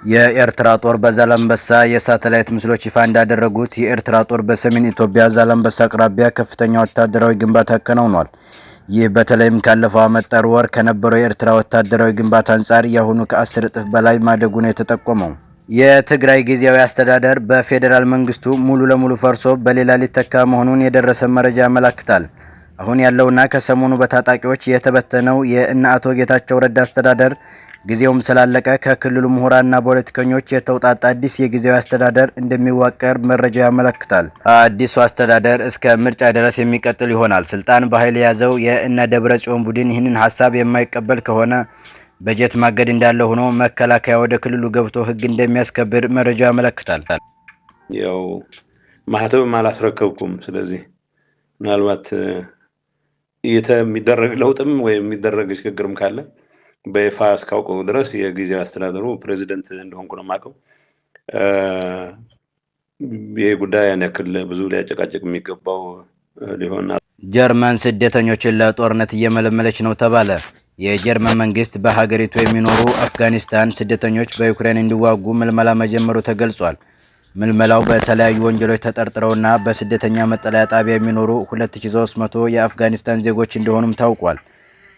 የኤርትራ ጦር በዛላምበሳ የሳተላይት ምስሎች ይፋ እንዳደረጉት የኤርትራ ጦር በሰሜን ኢትዮጵያ ዛላምበሳ አቅራቢያ ከፍተኛ ወታደራዊ ግንባታ አከናውኗል። ይህ በተለይም ካለፈው ዓመት ጥር ወር ከነበረው የኤርትራ ወታደራዊ ግንባታ አንጻር ያሁኑ ከ10 እጥፍ በላይ ማደጉ ነው የተጠቆመው። የትግራይ ጊዜያዊ አስተዳደር በፌዴራል መንግስቱ ሙሉ ለሙሉ ፈርሶ በሌላ ሊተካ መሆኑን የደረሰ መረጃ ያመለክታል። አሁን ያለውና ከሰሞኑ በታጣቂዎች የተበተነው የእነ አቶ ጌታቸው ረዳ አስተዳደር ጊዜውም ስላለቀ ከክልሉ ምሁራንና ፖለቲከኞች የተውጣጣ አዲስ የጊዜያዊ አስተዳደር እንደሚዋቀር መረጃ ያመለክታል። አዲሱ አስተዳደር እስከ ምርጫ ድረስ የሚቀጥል ይሆናል። ስልጣን በኃይል የያዘው የእነ ደብረጽዮን ቡድን ይህንን ሐሳብ የማይቀበል ከሆነ በጀት ማገድ እንዳለ ሆኖ መከላከያ ወደ ክልሉ ገብቶ ህግ እንደሚያስከብር መረጃው ያመለክታል። ያው ማህተብም አላስረከብኩም። ስለዚህ ምናልባት የሚደረግ ለውጥም ወይም የሚደረግ ሽግግርም ካለ በይፋ እስካውቀው ድረስ የጊዜያዊ አስተዳደሩ ፕሬዚደንት እንደሆንኩ ነው የማውቀው። ይሄ ጉዳይ ያን ያክል ብዙ ሊያጨቃጭቅ የሚገባው ሊሆን። ጀርመን ስደተኞችን ለጦርነት እየመለመለች ነው ተባለ። የጀርመን መንግስት በሀገሪቱ የሚኖሩ አፍጋኒስታን ስደተኞች በዩክሬን እንዲዋጉ ምልመላ መጀመሩ ተገልጿል። ምልመላው በተለያዩ ወንጀሎች ተጠርጥረውና በስደተኛ መጠለያ ጣቢያ የሚኖሩ 2300 የአፍጋኒስታን ዜጎች እንደሆኑም ታውቋል።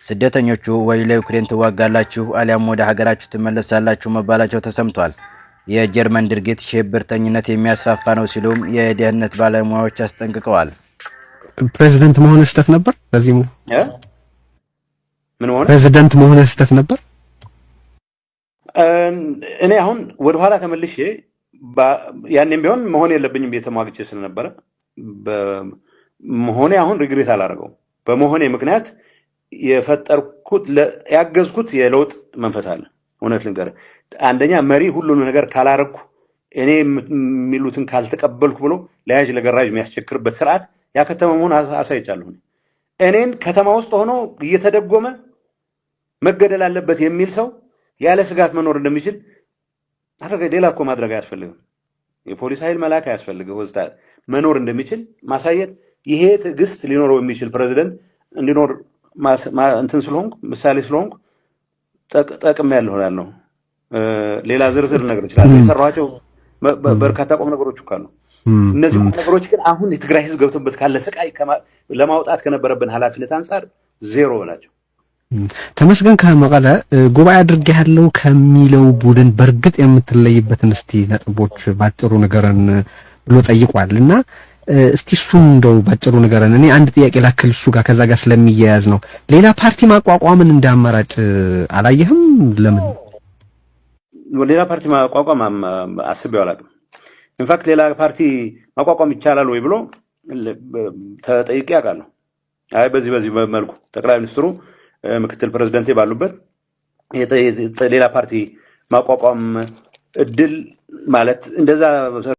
ስደተኞቹ ወይ ለዩክሬን ትዋጋላችሁ አሊያም ወደ ሀገራችሁ ትመለሳላችሁ መባላቸው ተሰምቷል። የጀርመን ድርጊት ሽብርተኝነት የሚያስፋፋ ነው ሲሉም የደህንነት ባለሙያዎች አስጠንቅቀዋል። ፕሬዝዳንት መሆን ስህተት ነበር። በዚህ ምን ሆነ? ፕሬዝዳንት መሆን ስህተት ነበር። እኔ አሁን ወደ ኋላ ተመልሼ ያኔም ቢሆን መሆን የለብኝም እየተሟግቼ ስለነበረ በመሆኔ አሁን ሪግሬት አላደረገውም። በመሆኔ ምክንያት የፈጠርኩት ያገዝኩት የለውጥ መንፈስ አለ። እውነት ልንገርህ፣ አንደኛ መሪ ሁሉንም ነገር ካላረኩ እኔ የሚሉትን ካልተቀበልኩ ብሎ ለያዥ ለገራዥ የሚያስቸክርበት ስርዓት ያከተመ መሆን አሳይቻለሁ። እኔን ከተማ ውስጥ ሆኖ እየተደጎመ መገደል አለበት የሚል ሰው ያለ ስጋት መኖር እንደሚችል ሌላ እኮ ማድረግ አያስፈልግም። የፖሊስ ኃይል መላክ አያስፈልግም። መኖር እንደሚችል ማሳየት፣ ይሄ ትዕግስት ሊኖረው የሚችል ፕሬዝዳንት እንዲኖር እንትን ስለሆንኩ ምሳሌ ስለሆንኩ ጠቅም ያለው ሌላ ዝርዝር ነገር ይችላል። የሰራኋቸው በርካታ ቁም ነገሮች ካሉ እነዚህ ቁም ነገሮች ግን አሁን የትግራይ ህዝብ ገብቶበት ካለ ስቃይ ለማውጣት ከነበረብን ኃላፊነት አንጻር ዜሮ ናቸው። ተመስገን ከመቀለ ጉባኤ አድርጌያለሁ ከሚለው ቡድን በርግጥ የምትለይበትን እስቲ ነጥቦች ባጭሩ ነገርን ብሎ ጠይቋልና እስቲ እሱን እንደው ባጭሩ ነገርን። እኔ አንድ ጥያቄ ላክል እሱ ጋር ከዛ ጋር ስለሚያያዝ ነው። ሌላ ፓርቲ ማቋቋምን እንደ አማራጭ አላየህም? ለምን ሌላ ፓርቲ ማቋቋም አስቤው አላውቅም። ኢንፋክት ሌላ ፓርቲ ማቋቋም ይቻላል ወይ ብሎ ተጠይቄ አውቃለሁ። አይ በዚህ መልኩ ጠቅላይ ሚኒስትሩ ምክትል ፕሬዝዳንት ባሉበት ሌላ ፓርቲ ማቋቋም እድል ማለት እንደዛ